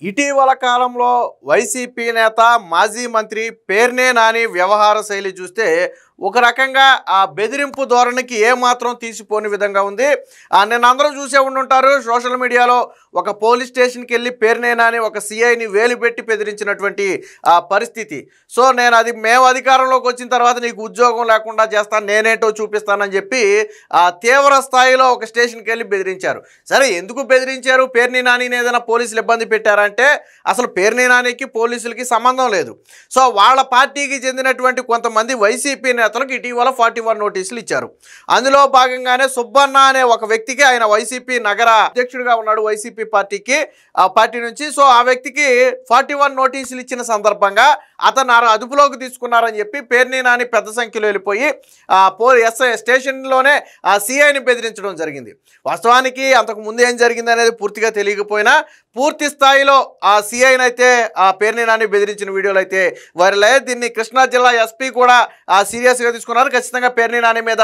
ఇటీవల కాలంలో వైసీపీ నేత మాజీ మంత్రి పేర్నే నాని వ్యవహార శైలి చూస్తే ఒక రకంగా ఆ బెదిరింపు ధోరణికి ఏమాత్రం తీసిపోని విధంగా ఉంది. నేను అందరూ చూసే ఉండుంటారు సోషల్ మీడియాలో ఒక పోలీస్ స్టేషన్కి వెళ్ళి పేర్నే నాని ఒక సిఐని వేలు పెట్టి బెదిరించినటువంటి పరిస్థితి. సో మేము అధికారంలోకి వచ్చిన తర్వాత నీకు ఉద్యోగం లేకుండా చేస్తాను, నేనేంటో చూపిస్తానని చెప్పి తీవ్ర స్థాయిలో ఒక స్టేషన్కి వెళ్ళి బెదిరించారు. సరే, ఎందుకు బెదిరించారు? పేర్ని నానిని ఏదైనా పోలీసులు ఇబ్బంది పెట్టారంటే అసలు పేర్ని నానికి పోలీసులకి సంబంధం లేదు. సో వాళ్ళ పార్టీకి చెందినటువంటి కొంతమంది వైసీపీ నేతలకు ఇటీవల 41 నోటీసులు ఇచ్చారు. అందులో భాగంగానే సుబ్బన్న అనే ఒక వ్యక్తికి, ఆయన వైసీపీ నగర అధ్యక్షుడిగా ఉన్నాడు వైసీపీ పార్టీ నుంచి. సో ఆ వ్యక్తికి 41 నోటీసులు ఇచ్చిన సందర్భంగా అతను అదుపులోకి తీసుకున్నారని చెప్పి పేర్ని నాని పెద్ద సంఖ్యలో వెళ్ళిపోయి స్టేషన్లోనే సిఐని బెదిరించడం జరిగింది. వాస్తవానికి అంతకు ముందు ఏం జరిగింది అనేది పూర్తిగా తెలియకపోయినా పూర్తి స్థాయిలో ఆ సిఐని అయితే పేర్ని నాని బెదిరించిన వీడియోలు అయితే వైరల్ అయ్యాయి. దీన్ని కృష్ణా జిల్లా ఎస్పీ కూడా సీరియస్గా తీసుకున్నారు. ఖచ్చితంగా పేర్ని నాని మీద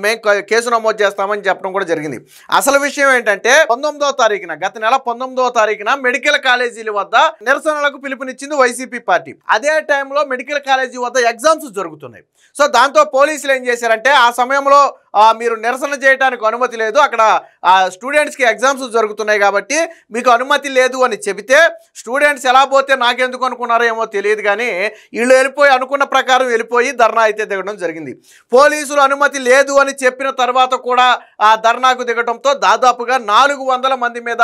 మేము కేసు నమోదు చేస్తామని చెప్పడం కూడా జరిగింది. అసలు విషయం ఏంటంటే 19వ తారీఖున, గత నెల 19వ తారీఖున మెడికల్ కాలేజీల వద్ద నిరసనలకు పిలుపునిచ్చింది వైసీపీ పార్టీ. అదే టైంలో మెడికల్ కాలేజీ వద్ద ఎగ్జామ్స్ జరుగుతున్నాయి. సో దాంతో పోలీసులు ఏం చేశారంటే ఆ సమయంలో మీరు నిరసన చేయడానికి అనుమతి లేదు, అక్కడ స్టూడెంట్స్కి ఎగ్జామ్స్ జరుగుతున్నాయి కాబట్టి మీకు అనుమతి లేదు అని చెబితే స్టూడెంట్స్ ఎలా పోతే నాకెందుకు అనుకున్నారో ఏమో తెలియదు, కానీ వీళ్ళు అనుకున్న ప్రకారం వెళ్ళిపోయి ధర్నా అయితే దిగడం జరిగింది. పోలీసులు అనుమతి లేదు అని చెప్పిన తర్వాత కూడా ఆ ధర్నాకు దిగడంతో దాదాపుగా 400 మంది మీద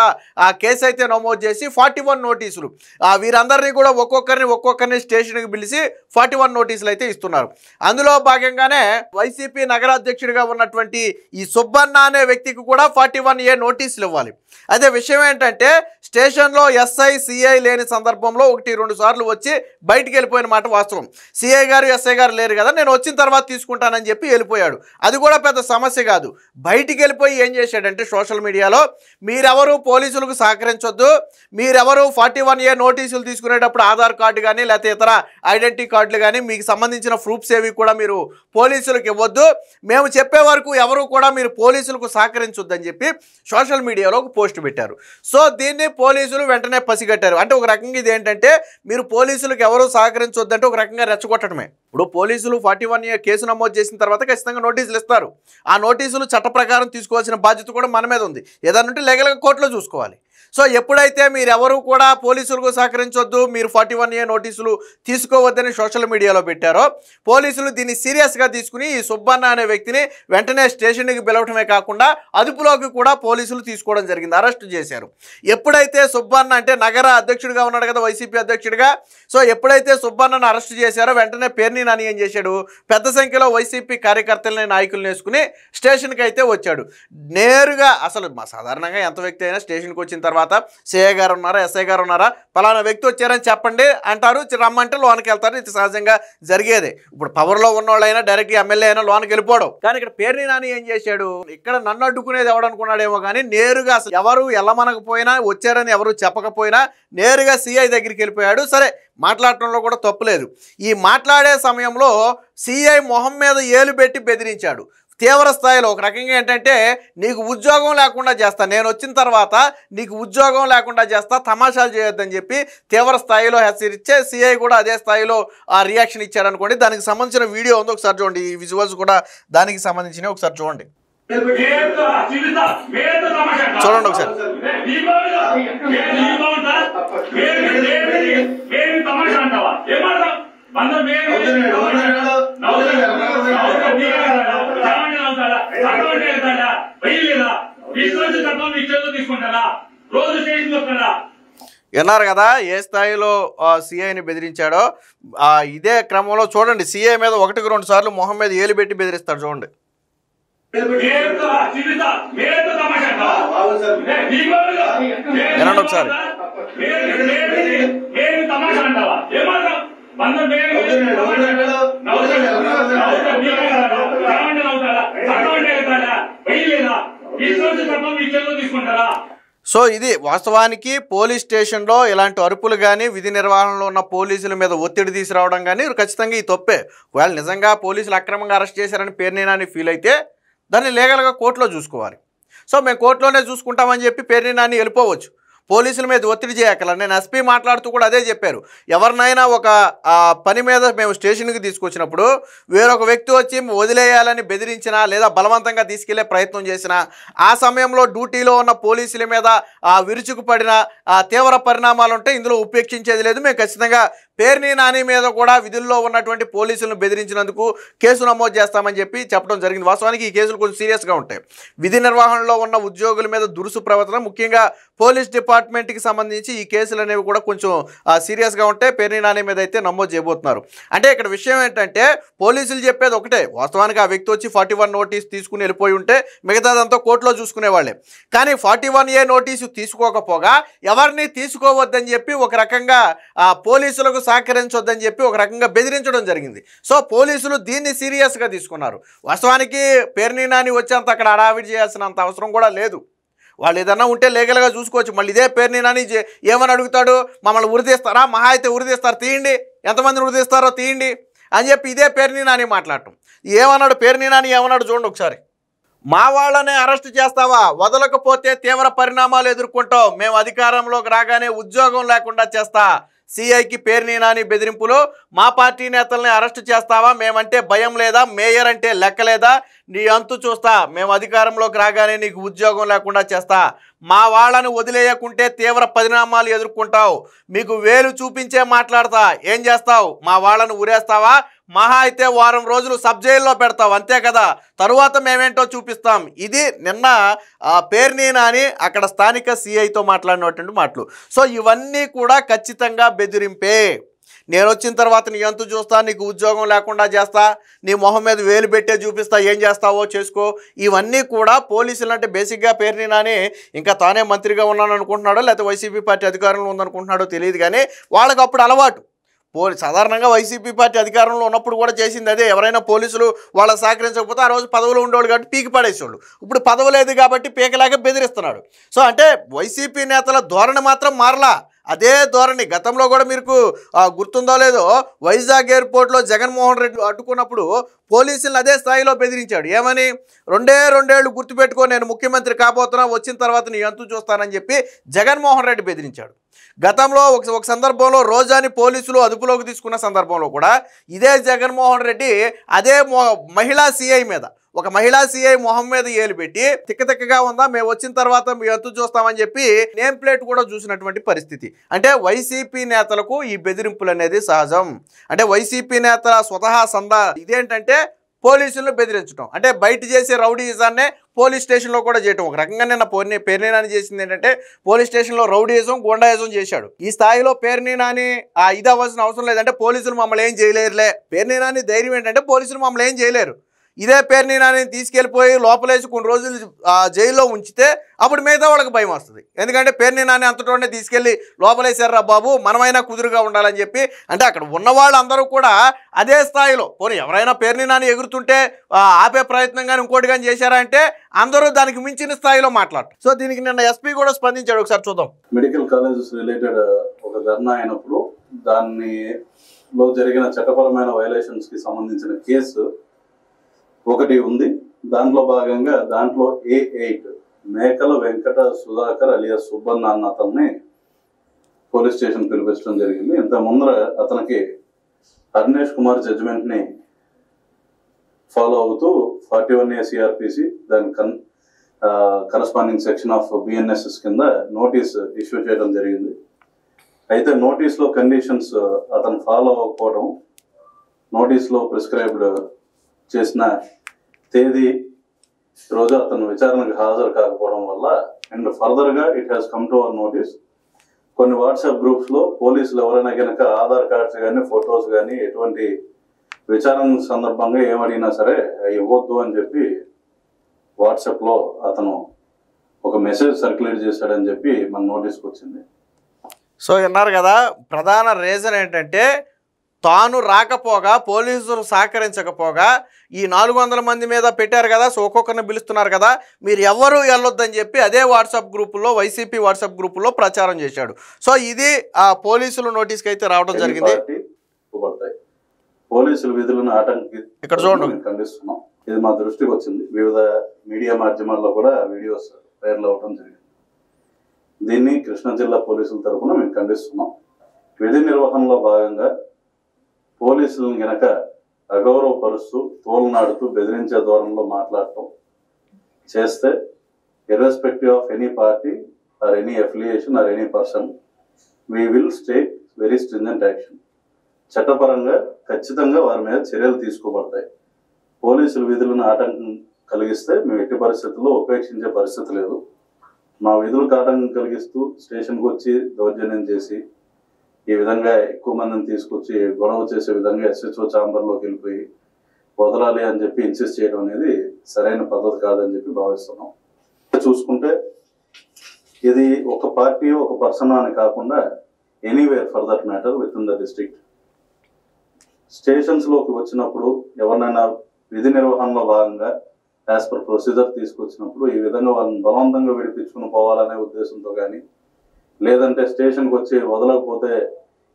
కేసు అయితే నమోదు చేసి 41 నోటీసులు, వీరందరినీ కూడా ఒక్కొక్కరిని స్టేషన్కి పిలిచి 41 నోటీసులు అయితే ఇస్తున్నారు. అందులో భాగంగానే వైసీపీ నగర అధ్యక్షుడిగా ఉన్నటువంటి ఈ సుబ్బన్న అనే వ్యక్తికి కూడా 41A నోటీసులు ఇవ్వాలి. అదే విషయం ఏంటంటే స్టేషన్లో ఎస్ఐ సిఐ లేని సందర్భంలో 1-2 సార్లు వచ్చి బయటికి వెళ్ళిపోయిన మాట వాస్తవం. సిఐ గారు ఎస్ఐ గారు లేరు కదా, నేను వచ్చిన తర్వాత తీసుకుంటానని చెప్పి వెళ్ళిపోయాడు. అది కూడా పెద్ద సమస్య కాదు. బయటికి వెళ్ళిపోయి ఏం చేశాడంటే సోషల్ మీడియాలో మీరెవరు పోలీసులకు సహకరించొద్దు, మీరెవరు 41A నోటీసులు తీసుకునేటప్పుడు ఆధార్ కార్డు కానీ లేకపోతే ఇతర ఐడెంటిటీ కార్డులు కానీ మీకు సంబంధించిన ప్రూఫ్స్ ఏవి కూడా మీరు పోలీసులకు ఇవ్వద్దు, మేము చెప్పే వరకు ఎవరు కూడా మీరు పోలీసులకు సహకరించొద్దని చెప్పి సోషల్ మీడియాలో ఒక పోస్ట్ పెట్టారు. సో దీన్ని పోలీసులు వెంటనే పసిగట్టారు. అంటే ఒక రకంగా ఇది ఏంటంటే మీరు పోలీసులకు ఎవరు సహకరించొద్దంటే ఒక రకంగా రెచ్చగొట్టడమే. ఇప్పుడు పోలీసులు 41A కేసు నమోదు చేసిన తర్వాత ఖచ్చితంగా నోటీసులు ఇస్తారు. ఆ నోటీసులు చట్ట ప్రకారం తీసుకోవాల్సిన బాధ్యత కూడా మన మీద ఉంది. ఏదైనా ఉంటే లీగల్గా కోర్టులో చూసుకోవాలి. సో ఎప్పుడైతే మీరెవరు కూడా పోలీసులకు సహకరించొద్దు, మీరు 41A నోటీసులు తీసుకోవద్దని సోషల్ మీడియాలో పెట్టారో పోలీసులు దీన్ని సీరియస్గా తీసుకుని ఈ సుబ్బన్న అనే వ్యక్తిని వెంటనే స్టేషన్కి పిలవటమే కాకుండా అదుపులోకి కూడా పోలీసులు తీసుకోవడం జరిగింది, అరెస్ట్ చేశారు. ఎప్పుడైతే సుబ్బన్న అంటే నగర అధ్యక్షుడిగా ఉన్నాడు కదా వైసీపీ అధ్యక్షుడిగా, సో ఎప్పుడైతే సుబ్బన్నను అరెస్ట్ చేశారో వెంటనే పేర్ని నాని ఏం చేశాడు, పెద్ద సంఖ్యలో వైసీపీ కార్యకర్తలని నాయకులను వేసుకుని స్టేషన్కి అయితే వచ్చాడు. నేరుగా అసలు సాధారణంగా ఎంత వ్యక్తి అయినా స్టేషన్కి వచ్చిన తర్వాత సిఐ గారు ఉన్నారా ఎస్ఐ గారు ఉన్నారా పలానా వ్యక్తి వచ్చారని చెప్పండి అంటారు, రమ్మంటే లోనికి వెళ్తారు. ఇది సహజంగా జరిగేదే. ఇప్పుడు పవర్లో ఉన్నవాళ్ళైనా డైరెక్ట్ ఎమ్మెల్యే అయినా లోనికి వెళ్ళిపోవడం. కానీ ఇక్కడ పేర్ని నాని ఏం చేశాడు, ఇక్కడ నన్ను అడ్డుకునేది ఎవడనుకున్నాడేమో కానీ నేరుగా అసలు ఎవరు ఎల్లమనకపోయినా వచ్చారని ఎవరు చెప్పకపోయినా నేరుగా సిఐ దగ్గరికి వెళ్ళిపోయాడు. సరే, మాట్లాడటంలో కూడా తప్పులేదు. ఈ మాట్లాడే సమయంలో సిఐ మొహం మీద ఏలు పెట్టి బెదిరించాడు తీవ్ర స్థాయిలో. ఒక రకంగా ఏంటంటే నీకు ఉద్యోగం లేకుండా చేస్తా, నేను వచ్చిన తర్వాత నీకు ఉద్యోగం లేకుండా చేస్తా, తమాషాలు చేయొద్దని చెప్పి తీవ్ర స్థాయిలో హెచ్చరించే సిఐ కూడా అదే స్థాయిలో రియాక్షన్ ఇచ్చాడు అనుకోండి. దానికి సంబంధించిన వీడియో ఉంది, ఒకసారి చూడండి. ఈ విజువల్స్ కూడా దానికి సంబంధించినవి ఒకసారి చూడండి. చూడండి ఒకసారి. విన్నారు కదా ఏ స్థాయిలో సిఐని బెదిరించాడో. ఇదే క్రమంలో చూడండి సిఐ మీద 1-2 సార్లు మొహం మీద ఏలు పెట్టి బెదిరిస్తాడు. చూడండి. వినండి ఒకసారి. సో ఇది వాస్తవానికి పోలీస్ స్టేషన్లో ఇలాంటి అరుపులు కానీ విధి నిర్వహణలో ఉన్న పోలీసుల మీద ఒత్తిడి తీసుకురావడం కానీ ఖచ్చితంగా ఈ తప్పే. ఒకవేళ నిజంగా పోలీసులు అక్రమంగా అరెస్ట్ చేశారని పేర్ని నాని ఫీల్ అయితే దాన్ని లీగల్గా కోర్టులో చూసుకోవాలి. సో మేము కోర్టులోనే చూసుకుంటామని చెప్పి పేర్ని నాని వెళ్ళిపోవచ్చు. పోలీసుల మీద ఒత్తిడి చేయక్కల. నేను ఎస్పీ మాట్లాడుతూ కూడా అదే చెప్పారు. ఎవరినైనా ఒక పని మీద మేము స్టేషన్కి తీసుకొచ్చినప్పుడు వేరొక వ్యక్తి వచ్చి వదిలేయాలని బెదిరించినా లేదా బలవంతంగా తీసుకెళ్లే ప్రయత్నం చేసినా ఆ సమయంలో డ్యూటీలో ఉన్న పోలీసుల మీద విరుచుకుపడిన తీవ్ర పరిణామాలు ఉంటే ఇందులో ఉపేక్షించేది లేదు. మేము ఖచ్చితంగా పేర్ని నాని మీద కూడా విధుల్లో ఉన్నటువంటి పోలీసులను బెదిరించినందుకు కేసు నమోదు చేస్తామని చెప్పి చెప్పడం జరిగింది. వాస్తవానికి ఈ కేసులు కొంచెం సీరియస్గా ఉంటాయి. విధి నిర్వహణలో ఉన్న ఉద్యోగుల మీద దురుసు ప్రవర్తన, ముఖ్యంగా పోలీస్ డిపార్ట్మెంట్కి సంబంధించి ఈ కేసులు అనేవి కూడా కొంచెం సీరియస్గా ఉంటాయి. పేర్ని నాని మీద అయితే నమోదు చేయబోతున్నారు. అంటే ఇక్కడ విషయం ఏంటంటే పోలీసులు చెప్పేది ఒకటే, వాస్తవానికి ఆ వ్యక్తి వచ్చి 41 నోటీస్ తీసుకుని వెళ్ళిపోయి ఉంటే మిగతాదంతా కోర్టులో చూసుకునేవాళ్ళే. కానీ 41A నోటీసు తీసుకోకపోగా ఎవరిని తీసుకోవద్దని చెప్పి ఒక రకంగా పోలీసులకు సహకరించొద్దని చెప్పి ఒక రకంగా బెదిరించడం జరిగింది. సో పోలీసులు దీన్ని సీరియస్గా తీసుకున్నారు. వాస్తవానికి పేర్ని నాని వచ్చేంత అక్కడ హడావిడి చేయాల్సినంత అవసరం కూడా లేదు. వాళ్ళు ఏదన్నా ఉంటే లీగల్గా చూసుకోవచ్చు. మళ్ళీ ఇదే పేర్ని నాని ఏమని అడుగుతాడు, మమ్మల్ని ఉరిదీస్తారా, మహా అయితే ఉరిదీస్తారు, తీయండి, ఎంతమందిని ఉరిదీస్తారో తీయండి అని చెప్పి ఇదే పేర్ని నాని మాట్లాడటం. ఏమన్నాడు పేర్ని నాని, ఏమన్నాడు చూడండి ఒకసారి. మా వాళ్ళనే అరెస్ట్ చేస్తావా, వదలకపోతే తీవ్ర పరిణామాలు ఎదుర్కొంటావు, మేము అధికారంలోకి రాగానే ఉద్యోగం లేకుండా చేస్తా. సిఐకి పేర్ని నాని బెదిరింపులు. మా పార్టీ నేతల్ని అరెస్ట్ చేస్తావా, మేమంటే భయం లేదా, మేయర్ అంటే లెక్కలేదా, నీ అంతు చూస్తా, మేము అధికారంలోకి రాగానే నీకు ఉద్యోగం లేకుండా చేస్తా, మా వాళ్ళని వదిలేయకుంటే తీవ్ర పరిణామాలు ఎదుర్కొంటావు, మీకు వేలు చూపించే మాట్లాడతా, ఏం చేస్తావు, మా వాళ్ళను ఉరేస్తావా, మహా అయితే వారం రోజులు సబ్ జైల్లో పెడతావు, అంతే కదా, తరువాత మేమేంటో చూపిస్తాం. ఇది నిన్న పేర్ని నాని అక్కడ స్థానిక సిఐతో మాట్లాడినటువంటి మాటలు. సో ఇవన్నీ కూడా ఖచ్చితంగా బెదిరింపే. నేను వచ్చిన తర్వాత నీ అంతు చూస్తా, నీకు ఉద్యోగం లేకుండా చేస్తా, నీ మొహం మీద వేలు పెట్టే చూపిస్తా, ఏం చేస్తావో చేసుకో. ఇవన్నీ కూడా పోలీసులు అంటే బేసిక్గా పేర్ని నాని ఇంకా తానే మంత్రిగా ఉన్నాను అనుకుంటున్నాడో లేకపోతే వైసీపీ పార్టీ అధికారంలో ఉందనుకుంటున్నాడో తెలియదు, కానీ వాళ్ళకి అప్పుడు అలవాటు. సాధారణంగా వైసీపీ పార్టీ అధికారంలో ఉన్నప్పుడు కూడా చేసింది అదే. ఎవరైనా పోలీసులు వాళ్ళ సహకరించకపోతే ఆ రోజు పదవులు ఉండేవాళ్ళు కాబట్టి పీకి పడేసేవాళ్ళు. ఇప్పుడు పదవి లేదు కాబట్టి పీకలాగా బెదిరిస్తున్నాడు. సో అంటే వైసీపీ నేతల ధోరణి మాత్రం మారలా, అదే ధోరణి. గతంలో కూడా మీకు గుర్తుందో లేదో, వైజాగ్ ఎయిర్పోర్ట్లో జగన్మోహన్ రెడ్డి అడ్డుకున్నప్పుడు పోలీసులను అదే స్థాయిలో బెదిరించాడు. ఏమని, 2 ఏళ్ళు గుర్తుపెట్టుకో, నేను ముఖ్యమంత్రి కాబోతున్నా, వచ్చిన తర్వాత నీ అంతు చూస్తానని చెప్పి జగన్మోహన్ రెడ్డి బెదిరించాడు. గతంలో ఒక సందర్భంలో రోజాని పోలీసులు అదుపులోకి తీసుకున్న సందర్భంలో కూడా ఇదే జగన్మోహన్ రెడ్డి అదే మహిళా సిఐ మీద, ఒక మహిళా సిఐ మొహం మీద ఏలు పెట్టి తిక్కగా ఉందా, మేము వచ్చిన తర్వాత మీ అంతు చూస్తామని చెప్పి నేమ్ ప్లేట్ కూడా చూసినటువంటి పరిస్థితి. అంటే వైసీపీ నేతలకు ఈ బెదిరింపులు అనేది సహజం. అంటే వైసీపీ నేతల స్వతహా సందా ఇదేంటంటే పోలీసులను బెదిరించడం, అంటే బయట చేసే రౌడీయిజాన్నే పోలీస్ స్టేషన్లో కూడా చేయటం. ఒక రకంగా నిన్న పేర్ని నాని చేసింది ఏంటంటే పోలీస్ స్టేషన్లో రౌడీయిజం, గోండాయిజం చేశాడు. ఈ స్థాయిలో పేర్ని నాని ఇది అవ్వాల్సిన అవసరం లేదంటే పోలీసులు మమ్మల్ని ఏం చేయలేరులే. పేర్ని నాని ధైర్యం ఏంటంటే పోలీసులు మమ్మల్ని ఏం చేయలేరు. ఇదే పేర్ని నాని తీసుకెళ్ళిపోయి లోపలేసి కొన్ని రోజులు జైల్లో ఉంచితే అప్పుడు మిగతా వాళ్ళకి భయం వస్తుంది. ఎందుకంటే పేర్ని నాని అంతటోనే తీసుకెళ్ళి లోపలేసారా బాబు, మనమైనా కుదురుగా ఉండాలని చెప్పి. అంటే అక్కడ ఉన్న వాళ్ళందరూ కూడా అదే స్థాయిలో, పోనీ ఎవరైనా పేర్ని నాని ఎగురుతుంటే ఆపే ప్రయత్నం కానీ ఇంకోటి కానీ చేశారా అంటే అందరూ దానికి మించిన స్థాయిలో మాట్లాడతారు. సో దీనికి నిన్న ఎస్పీ కూడా స్పందించాడు. ఒకసారి చూద్దాం. మెడికల్ కాలేజెస్ రిలేటెడ్ ఒక ధర్నా అయినప్పుడు దానిలో జరిగిన చట్టపరమైన వైలేషన్స్ కి సంబంధించిన కేసు ఒకటి ఉంది. దాంట్లో భాగంగా దాంట్లో A8 మేకల వెంకట సుధాకర్ అలియాస్ సుబ్బన్న అన్న అతన్ని పోలీస్ స్టేషన్ పిలిపించడం జరిగింది. ఇంత ముందర అతనికి అర్నేష్ కుమార్ జడ్జిమెంట్ ని ఫాలో అవుతూ 41A CRPC దాని కరస్పాండింగ్ సెక్షన్ ఆఫ్ BNSS కింద నోటీస్ ఇష్యూ చేయడం జరిగింది. అయితే నోటీస్లో కండిషన్స్ అతను ఫాలో అవ్వకపోవడం, నోటీస్లో ప్రిస్క్రైబ్డ్ చేసిన తేదీ రోజు అతను విచారణకు హాజరు కాకపోవడం వల్ల అండ్ ఫర్దర్గా it has come to our notice. కొన్ని వాట్సాప్ గ్రూప్స్లో పోలీసులు ఎవరైనా కనుక ఆధార్ కార్డ్స్ కానీ ఫొటోస్ కానీ ఎటువంటి విచారణ సందర్భంగా ఏమడిగినా సరే ఇవ్వద్దు అని చెప్పి వాట్సాప్లో అతను ఒక మెసేజ్ సర్క్యులేట్ చేశాడని చెప్పి మన నోటీస్కి వచ్చింది. సో విన్నారు కదా, ప్రధాన రీజన్ ఏంటంటే తాను రాకపోగా, పోలీసులు సహకరించకపోగా ఈ 400 మంది మీద పెట్టారు కదా, సో ఒక్కొక్కరిని పిలుస్తున్నారు కదా, మీరు ఎవరు వెళ్ళొద్దని చెప్పి అదే వాట్సాప్ గ్రూపుల్లో, వైసీపీ వాట్సాప్ గ్రూపుల్లో ప్రచారం చేశాడు. సో ఇది ఆ పోలీసులు నోటీస్కి అయితే రావడం జరిగింది. పోలీసుల విధులను ఆటంకి ఇక్కడ చూడండి ఖండిస్తున్నాం. ఇది మా దృష్టికి వచ్చింది. వివిధ మీడియా మాధ్యమాల్లో కూడా వీడియోస్ వైరల్ అవడం జరిగింది. దీన్ని కృష్ణా జిల్లా పోలీసుల తరఫున మేము ఖండిస్తున్నాం. విధి నిర్వహణలో భాగంగా పోలీసులను గనక అగౌరవపరుస్తూ తోలనాడుతూ బెదిరించే ధోరణిలో మాట్లాడటం చేస్తే irrespective of any party or any affiliation or any person, we will take very stringent action. చట్టపరంగా ఖచ్చితంగా వారి మీద చర్యలు తీసుకోబడతాయి. పోలీసులు విధులను ఆటంకం కలిగిస్తే మేము ఎట్టి పరిస్థితుల్లో ఉపేక్షించే పరిస్థితి లేదు. మా విధులకు ఆటంకం కలిగిస్తూ స్టేషన్కి వచ్చి దౌర్జన్యం చేసి ఈ విధంగా ఎక్కువ మందిని తీసుకొచ్చి గొడవ చేసే విధంగా SHO ఛాంబర్లోకి వెళ్ళిపోయి వదలాలి అని చెప్పి ఇన్సిస్ట్ చేయడం అనేది సరైన పద్ధతి కాదని చెప్పి భావిస్తున్నాం. చూసుకుంటే ఇది ఒక పార్టీ ఒక పర్సన్ అని కాకుండా anywhere for that matter with in the district. Stations లోకి వచ్చినప్పుడు ఎవరినైనా విధి నిర్వహణలో భాగంగా యాజ్ పర్ ప్రొసీజర్ తీసుకొచ్చినప్పుడు ఈ విధంగా వాళ్ళని బలవంతంగా విడిపించుకుని పోవాలనే ఉద్దేశంతో కానీ, లేదంటే స్టేషన్కి వచ్చి వదలకపోతే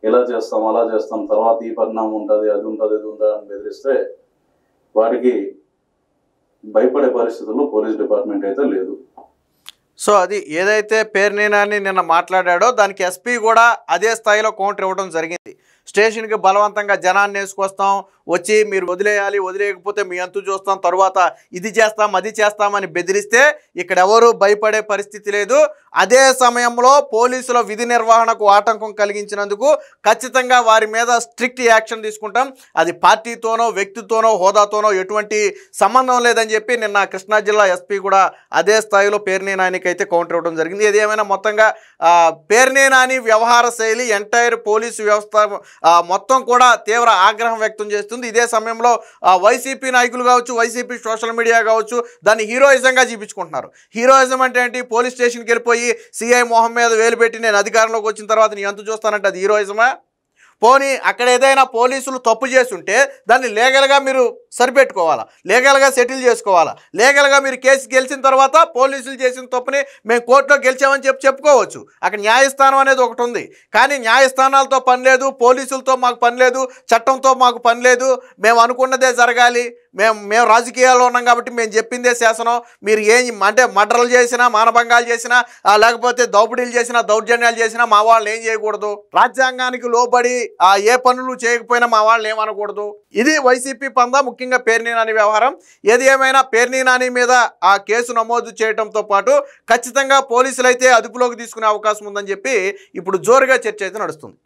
ఇలా చేస్తాం అలా చేస్తాం తర్వాత ఈ పరిణామం ఉంటుంది అది ఉంటుంది ఇది ఉంటుంది అని బెదిరిస్తే వాటికి భయపడే పరిస్థితుల్లో పోలీస్ డిపార్ట్మెంట్ అయితే లేదు. సో అది ఏదైతే పేర్నేనాని నిన్న మాట్లాడాడో దానికి ఎస్పీ కూడా అదే స్థాయిలో కౌంటర్ ఇవ్వడం జరిగింది. స్టేషన్కి బలవంతంగా జనాన్ని వేసుకొస్తాం, వచ్చి మీరు వదిలేయాలి, వదిలేయకపోతే మీ అంతు చూస్తాం, తర్వాత ఇది చేస్తాం అది చేస్తామని బెదిరిస్తే ఇక్కడ ఎవరు భయపడే పరిస్థితి లేదు. అదే సమయంలో పోలీసుల విధి నిర్వహణకు ఆటంకం కలిగించినందుకు ఖచ్చితంగా వారి మీద స్ట్రిక్ట్ యాక్షన్ తీసుకుంటాం. అది పార్టీతోనో వ్యక్తితోనో హోదాతోనో ఎటువంటి సంబంధం లేదని చెప్పి నిన్న కృష్ణా జిల్లా ఎస్పీ కూడా అదే స్థాయిలో పేర్నేనానికి అయితే కౌంటర్ ఇవ్వడం జరిగింది. ఏదేమైనా మొత్తంగా పేర్నేనాని వ్యవహార శైలి ఎంటైర్ పోలీసు వ్యవస్థ మొత్తం కూడా తీవ్ర ఆగ్రహం వ్యక్తం చేస్తుంది. ఇదే సమయంలో వైసీపీ నాయకులు కావచ్చు, వైసీపీ సోషల్ మీడియా కావచ్చు దాన్ని హీరోయిజంగా చూపించుకుంటున్నారు. హీరోయిజం అంటే ఏంటి? పోలీస్ స్టేషన్కి వెళ్ళిపోయి సిఐ మొహం మీద వేలు పెట్టి నేను అధికారంలోకి వచ్చిన తర్వాత నీ అంతు చూస్తానంటే అది హీరోయిజమా? పోనీ అక్కడ ఏదైనా పోలీసులు తప్పు చేస్తుంటే దాన్ని లీగల్గా మీరు సరిపెట్టుకోవాలా, లీగల్గా సెటిల్ చేసుకోవాలా. లీగల్గా మీరు కేసు గెలిచిన తర్వాత పోలీసులు చేసిన తప్పుని మేము కోర్టులో గెలిచామని చెప్పుకోవచ్చు. అక్కడ న్యాయస్థానం అనేది ఒకటి ఉంది. కానీ న్యాయస్థానాలతో పని లేదు, పోలీసులతో మాకు పని లేదు, చట్టంతో మాకు పని లేదు, మేము అనుకున్నదే జరగాలి, మేము రాజకీయాల్లో ఉన్నాం కాబట్టి మేము చెప్పిందే శాసనం. మీరు ఏం అంటే మర్డర్లు చేసినా, మానభంగాలు చేసినా, లేకపోతే దౌపిడీలు చేసినా, దౌర్జన్యాలు చేసినా మా వాళ్ళని ఏం చేయకూడదు, రాజ్యాంగానికి లోబడి ఏ పనులు చేయకపోయినా మా వాళ్ళని ఏమనకూడదు. ఇది వైసీపీ పందా, ముఖ్యంగా పేర్నేనాని వ్యవహారం. ఏది ఏమైనా పేర్నేనాని మీద ఆ కేసు నమోదు చేయడంతో పాటు ఖచ్చితంగా పోలీసులు అయితే అదుపులోకి తీసుకునే అవకాశం ఉందని చెప్పి ఇప్పుడు జోరుగా చర్చ అయితే నడుస్తుంది.